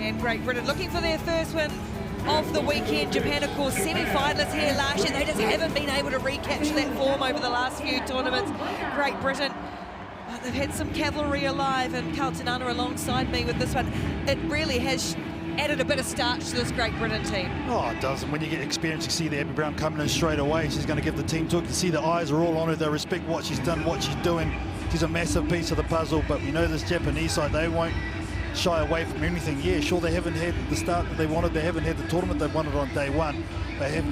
And Great Britain looking for their first win of the weekend. Japan, of course, semi-finalists here last year. They just haven't been able to recapture that form over the last few tournaments. Great Britain, they've had some cavalry alive, and Carlton Anna alongside me with this one. It really has added a bit of starch to this Great Britain team. Oh, it does. And when you get experience, you see the Abby Brown coming in straight away. She's going to give the team talk. You see the eyes are all on her. They respect what she's done, what she's doing. She's a massive piece of the puzzle, but we know this Japanese side, they won't shy away from anything. Yeah, sure, they haven't had the start that they wanted. They haven't had the tournament they wanted on day one. They have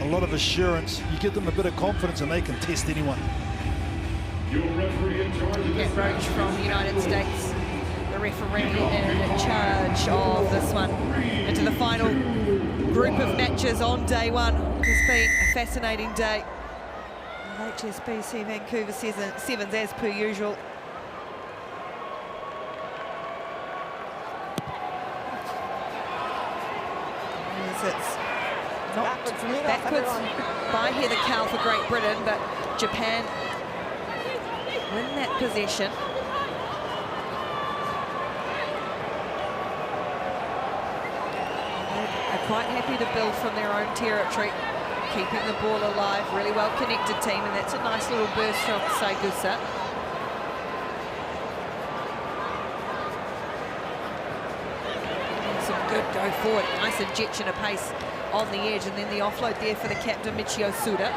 a lot of assurance. You give them a bit of confidence and they can test anyone. Kat Roach from the United States, the referee in charge of this one. Into the final group of matches on day one. It's been a fascinating day. Hsbc Vancouver Sevens as per usual. It's knocked backwards by Heather Cowell for Great Britain, but Japan win that possession. They're quite happy to build from their own territory, keeping the ball alive. Really well connected team, and that's a nice little burst from Saigusa. Some good go forward, nice injection of pace on the edge, and then the offload there for the captain Michio Suda.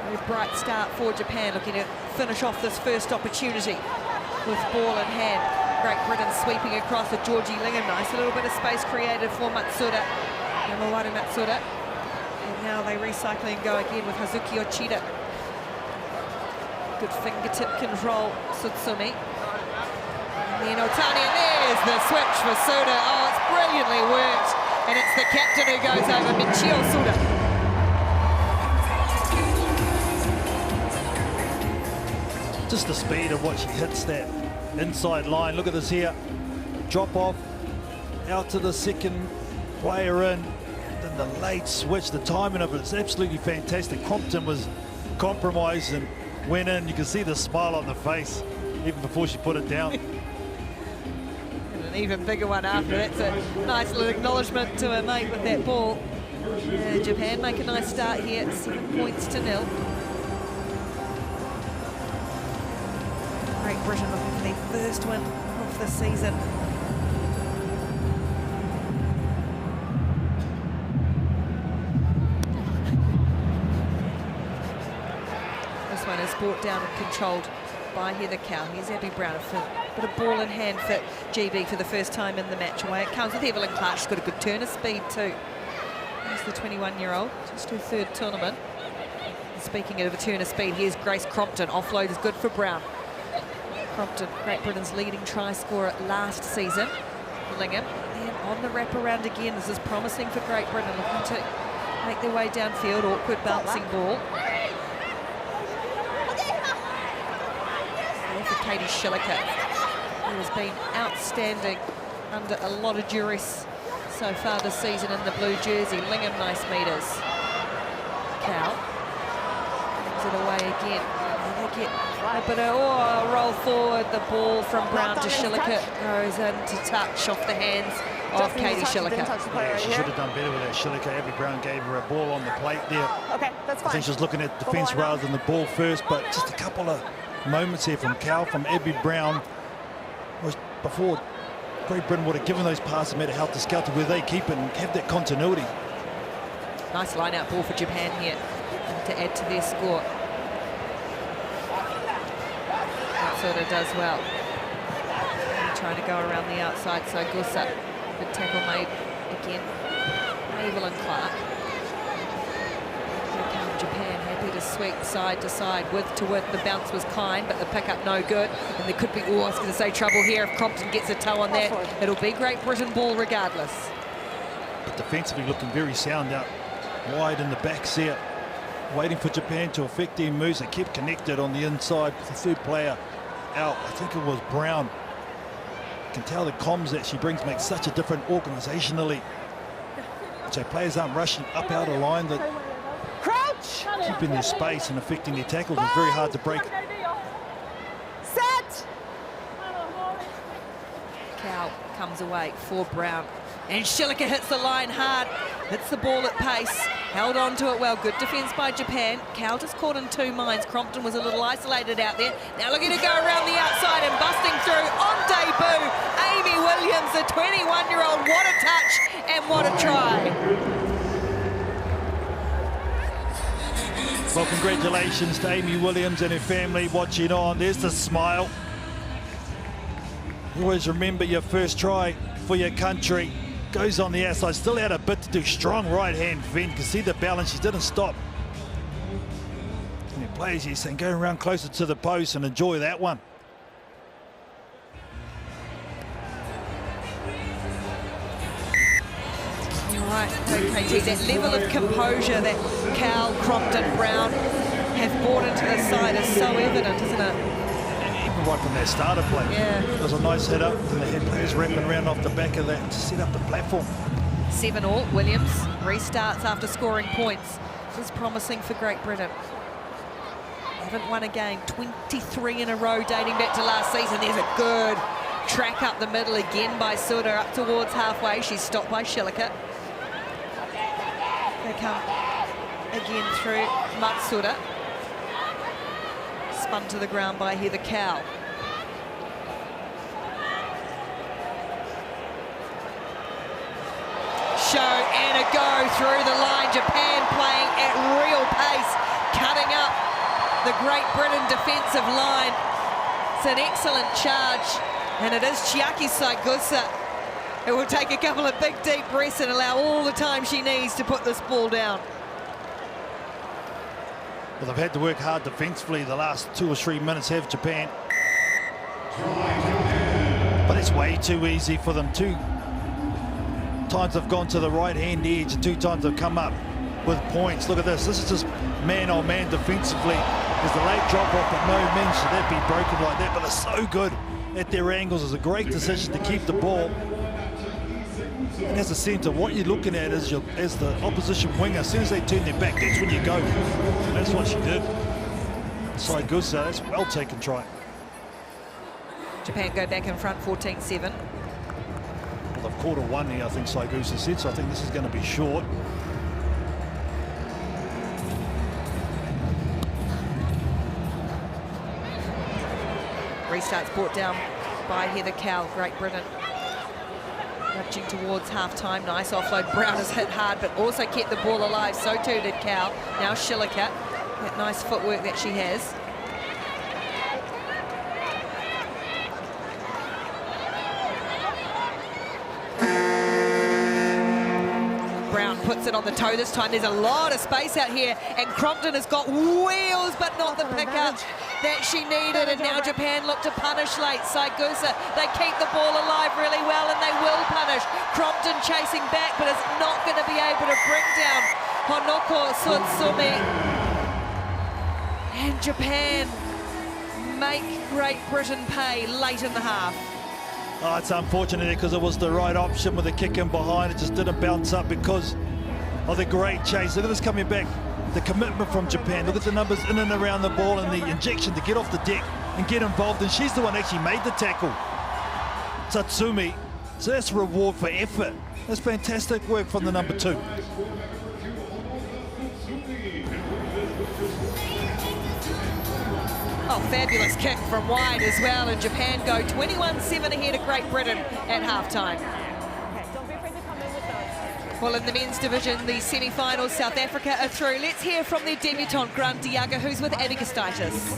Very bright start for Japan, looking to finish off this first opportunity with ball in hand. Great Britain sweeping across with Georgie Lingham. Nice, a little bit of space created for Matsuda, Yamawaru Matsuda. And now they recycle and go again with Hazuki Ochida. Good fingertip control, Tsutsumi. And then Otani, and there's the switch for Suda. Oh, it's brilliantly worked. And it's the captain who goes over, Michio Suda. Just the speed of what she hits that inside line. Look at this here. Drop off, out to the second player in. Then the late switch, the timing of it is absolutely fantastic. Crompton was compromised and went in. You can see the smile on the face even before she put it down. And an even bigger one after. That's a nice little acknowledgement to her mate with that ball. Japan make a nice start here, 7-0. Great Britain looking for their first win of the season. This one is brought down and controlled by Heather Cowell. Here's Abby Brown, a bit of ball in hand for GB for the first time in the match. Away it comes with Evelyn Clark. She's got a good turn of speed too. There's the 21-year-old, just her third tournament. And speaking of a turn of speed, here's Grace Crompton. Offload is good for Brown. Crompton, Great Britain's leading try scorer last season. Lingham, and on the wraparound again. This is promising for Great Britain, looking to make their way downfield. Awkward bouncing ball. And for Katie Schilliker, who has been outstanding under a lot of duress so far this season in the blue jersey. Lingham, nice meters. Cowell brings it away again. And they get a bit of roll forward. The ball from Brown to Schilliker goes into touch off the hands of Katie Schilliker. Yeah, she should have done better with that. Schilliker, Abby Brown gave her a ball on the plate there. Okay, that's fine. I think she was looking at defence rather than the ball first, but just a couple of moments here from Cowell, from Abby Brown. Was before Great Britain would have given those passes a matter how to scout to where they keep it and have that continuity. Nice line-out ball for Japan here to add to their score. Sort of does well. Trying to go around the outside, so Gusa. Good tackle made again. Evelyn Clark. Here come Japan, happy to sweep side to side, width to width. The bounce was kind, but the pickup no good. And there could be, oh, I was going to say trouble here. If Crompton gets a toe on that, it'll be Great Britain ball regardless. But defensively looking very sound out wide in the backs there. Waiting for Japan to affect their moves. They kept connected on the inside with the third player out. I think it was Brown. You can tell the comms that she brings make such a difference organisationally. So players aren't rushing up out of line, that keeping their space and affecting their tackles is very hard to break. Set. Cow comes away for Brown. And Hsbc hits the line hard, hits the ball at pace, held on to it well. Good defence by Japan. Cow just caught in two minds. Crompton was a little isolated out there. Now looking to go around the outside and busting through on debut. Amy Williams, the 21-year-old. What a touch and what a try. Well, congratulations to Amy Williams and her family watching on. There's the smile. Always remember your first try for your country. Goes on the outside, still had a bit to do. Strong right hand fend. You can see the balance, she didn't stop. And the players here saying go around closer to the post and enjoy that one. You're right, okay, that level of composure that Cal, Crompton, Brown have brought into the side is so evident, isn't it? Right from their starter play. Yeah. It was a nice hit up, and they had players wrapping around off the back of that to set up the platform. 7-all. Williams restarts after scoring points. This is promising for Great Britain. Haven't won a game, 23 in a row dating back to last season. There's a good track up the middle again by Suda up towards halfway. She's stopped by Hsbc. They come again through Matsuda. Spun to the ground by Heather Cow. Show and a go through the line. Japan playing at real pace, cutting up the Great Britain defensive line. It's an excellent charge, and it is Chiaki Saigusa who will take a couple of big deep breaths and allow all the time she needs to put this ball down. Well, they've had to work hard defensively the last 2 or 3 minutes, have Japan. But it's way too easy for them. 2 times they've gone to the right-hand edge, and 2 times they've come up with points. Look at this. This is just man-on-man defensively. There's the late drop-off, but no men should that be broken like that. But they're so good at their angles. It's a great decision to keep the ball. And as a centre, what you're looking at is as the opposition winger, as soon as they turn their back, that's when you go. And that's what she did. Saigusa, that's well taken try. Japan go back in front, 14-7. Well, they've caught a 1 here, I think Saigusa said, so I think this is going to be short. Restarts brought down by Heather Cow, Great Britain. Nudging towards half-time. Nice offload. Brown has hit hard, but also kept the ball alive. So too did Cow. Now Hsbc. That nice footwork that she has. Brown puts it on the toe this time. There's a lot of space out here, and Crompton has got wheels, but not the pickup that she needed, and now Japan look to punish late. Saigusa, they keep the ball alive really well, and they will punish. Crompton chasing back, but is not going to be able to bring down Honoko Tsutsumi. And Japan make Great Britain pay late in the half. Oh, it's unfortunate because it was the right option with the kick in behind. It just didn't bounce up because of the great chase. Look at this coming back. The commitment from Japan. Look at the numbers in and around the ball and the injection to get off the deck and get involved. And she's the one actually made the tackle, Tsutsumi. So that's a reward for effort. That's fantastic work from the number 2. Oh, fabulous kick from wide as well, and Japan go 21-7 ahead of Great Britain at halftime. Well, in the men's division, the semi-finals, South Africa are through. Let's hear from their debutant, Grant Diaga, who's with appendicitis.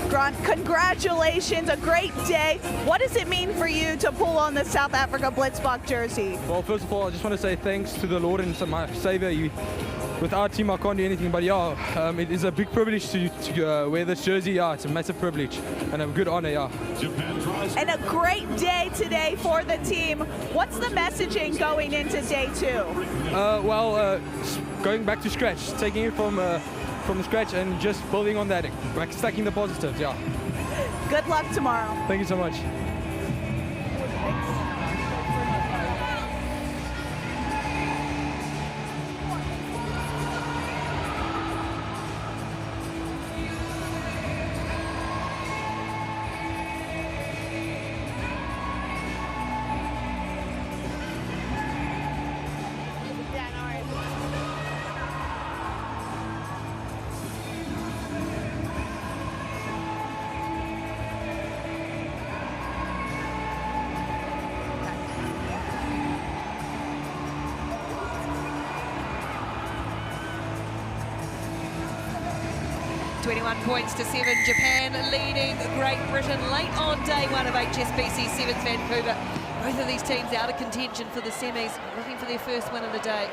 Grant, congratulations, a great day. What does it mean for you to pull on the South Africa Blitzbok jersey? Well, first of all, I just want to say thanks to the Lord and to my Savior. With our team, I can't do anything, but yeah, it is a big privilege to wear this jersey. Yeah, it's a massive privilege and a good honor, yeah. And a great day today for the team. What's the messaging going into day 2? Going back to scratch, taking it from scratch and just building on that, like stacking the positives, yeah. Good luck tomorrow. Thank you so much. 21 points to 7. Japan leading Great Britain late on day one of Hsbc Svns Vancouver. Both of these teams out of contention for the semis, looking for their first win of the day.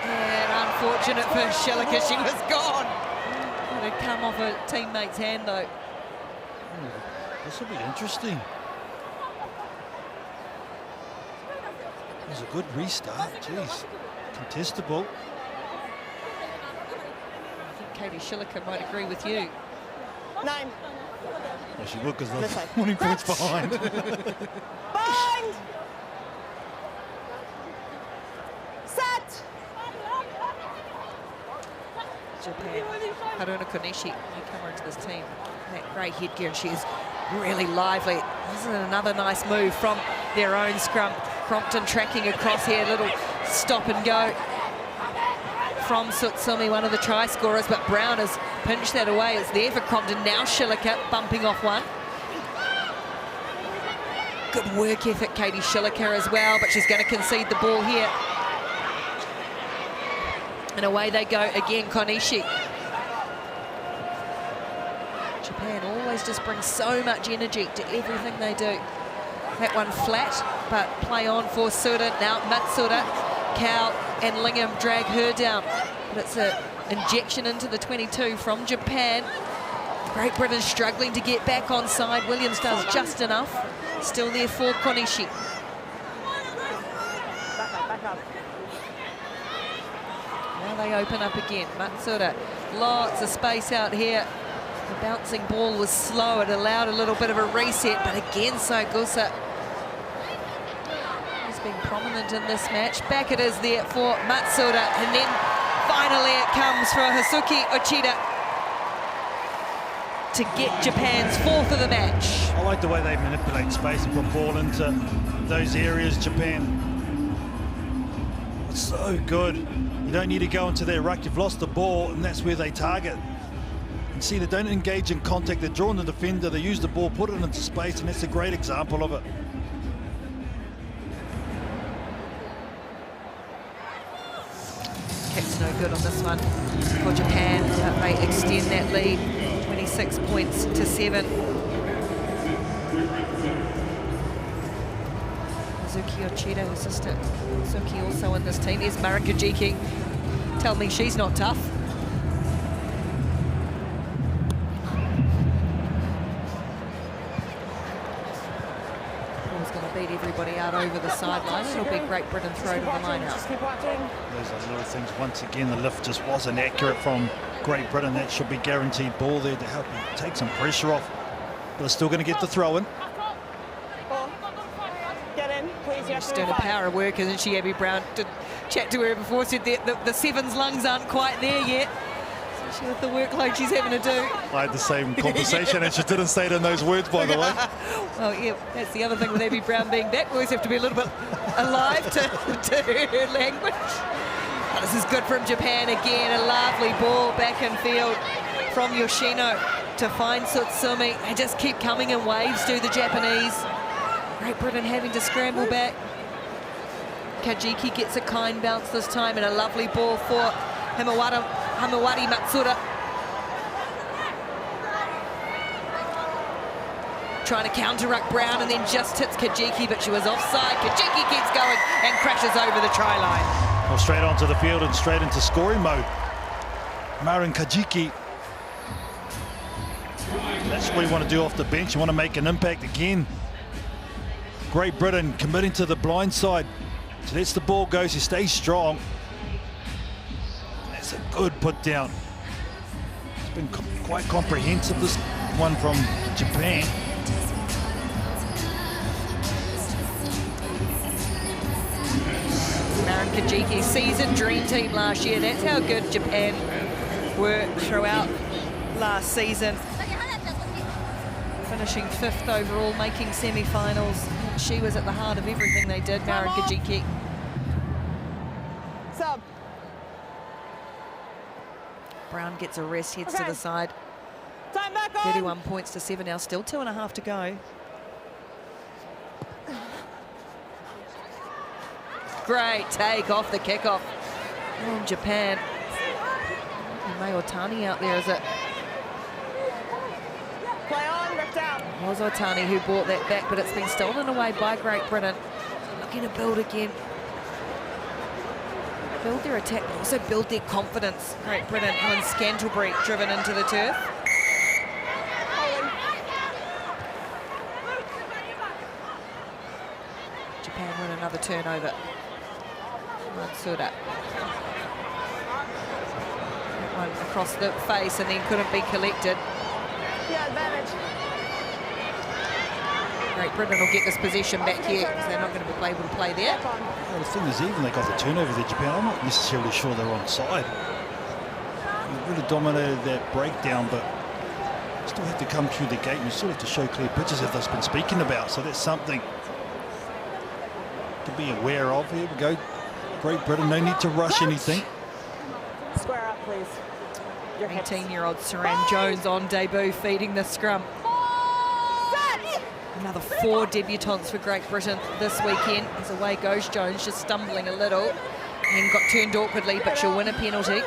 And unfortunate for Hsbc, she was gone. It had come off her teammate's hand though. This will be interesting. It was a good restart, jeez. Contestable. I think Katie Hsbc might agree with you. 9. Well, she would because they're 20 points behind. Bind! Set! Japan, Haruna Koneshi, newcomer into this team. That grey headgear, and she is really lively. This is another nice move from their own scrum. Crompton tracking across here, little stop and go from Sutsumi, one of the try scorers, but Brown has pinched that away. It's there for Crompton. Now Hsbc bumping off one. Good work ethic, Katie Hsbc as well, but she's going to concede the ball here. And away they go again, Koneshi. Japan always just brings so much energy to everything they do. That one flat, but play on for Suda. Now Matsuda, Cow and Lingham drag her down. But it's an injection into the 22 from Japan. Great Britain struggling to get back on side. Williams does just enough. Still there for Koneshi. Now they open up again. Matsuda, lots of space out here. The bouncing ball was slow. It allowed a little bit of a reset, but again, Saigusa has been prominent in this match. Back it is there for Matsuda, and then finally it comes for Hsuki Ochida to get Japan's fourth of the match. I like the way they manipulate space and put ball into those areas, Japan. It's so good. You don't need to go into their ruck. You've lost the ball, and that's where they target. And see, they don't engage in contact. They're drawing the defender. They use the ball, put it into space, and that's a great example of it. Kick's no good on this one for Japan. But they extend that lead, 26 points to 7. Mizuki Ochida, her sister Suki, also in this team. There's Mara Kajiki. Tell me she's not tough. Ball's going to beat everybody out over the sideline. It'll be Great Britain throw to the line out. Just keep watching. Those are little things. Once again, the lift just wasn't accurate from Great Britain. That should be guaranteed ball there to help you take some pressure off. But they're still going to get the throw in. Ball. Get in, please. You have She's to doing move a power of work, isn't she? Abby Brown did chat to her before, said the Sevens lungs aren't quite there yet. Especially with the workload she's having to do. I had the same conversation and she didn't say it in those words, by the way. Well, yeah, that's the other thing with Abby Brown being back. We always have to be a little bit alive to her language. Oh, this is good from Japan again. A lovely ball back in field from Yoshino to find Sutsumi. They just keep coming in waves, do the Japanese. Great Britain having to scramble back. Kajiki gets a kind bounce this time, and a lovely ball for Hamawari Matsuda. Trying to counter-ruck Brown and then just hits Kajiki, but she was offside. Kajiki keeps going and crashes over the try line. Well, straight onto the field and straight into scoring mode. Marin Kajiki. That's what you want to do off the bench. You want to make an impact again. Great Britain committing to the blind side. She lets the ball go, she stays strong. That's a good put down. It's been quite comprehensive, this one from Japan. Marin Kajiki, season dream team last year. That's how good Japan were throughout last season. Finishing 5th overall, making semi-finals. She was at the heart of everything they did, Marin Kajiki. Sub. Brown gets a rest, heads to the side. Time back on. 31 points to 7 now, still 2.5 to go. Great take off the kickoff from Japan. May Otani out there, is it? Play on, ripped out. It was Otani who brought that back, but it's been stolen away by Great Britain. Looking to build again. Build their attack, but also build their confidence. Great Britain, Alan Scantlebury driven into the turf. Japan win another turnover. Matsuda. That one across the face and then couldn't be collected. Yeah, advantage. Great Britain will get this possession back here because they're not going to be able to play there. Well, the thing is, even they got the turnover there, Japan, I'm not necessarily sure they're onside. They really dominated that breakdown, but still have to come through the gate and you still have to show clear pitches as they've been speaking about. So that's something to be aware of. Here we go. Great Britain, no need to rush anything. Square up, please. 18-year-old Saran Jones on debut, feeding the scrum. Another 4 debutants for Great Britain this weekend. As away goes Jones, just stumbling a little. And got turned awkwardly, but she'll win a penalty.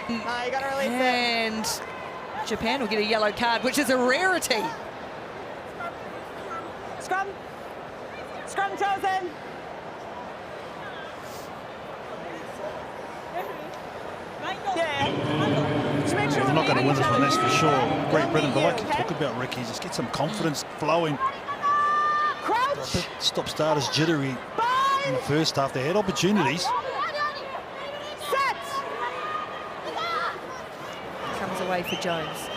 You gotta release and Japan will get a yellow card, which is a rarity. it. Scrum. Scrum chosen. Yeah. Just make sure They're not going to win this one, that's for sure. Great Britain, but like you okay? talk about, Ricky, just get some confidence flowing. Crouch. Stop starters jittery in the first half. They had opportunities. Set. Comes away for Jones.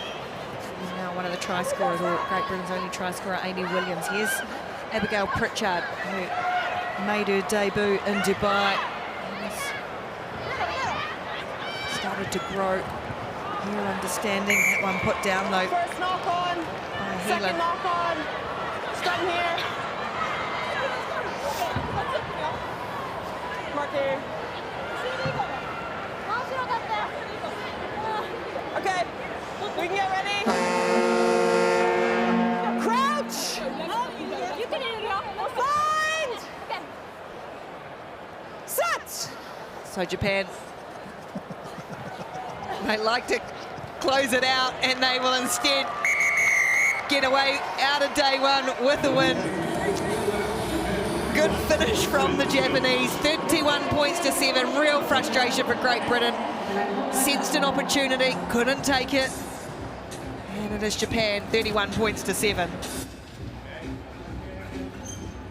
He's now one of the try scorers, or Great Britain's only try scorer, Amy Williams. Here's Abigail Pritchard, who made her debut in Dubai. Started to grow. Her understanding. That one put down though. First knock on. By Second Heelan. knock on. Scrum here. Mark here. Okay. We can get ready. Crouch. Find. Set. So Japan, they like to close it out, and they will instead get away out of day one with a win. Good finish from the Japanese, 31 points to 7. Real frustration for Great Britain. Sensed an opportunity, couldn't take it. And it is Japan, 31 points to 7.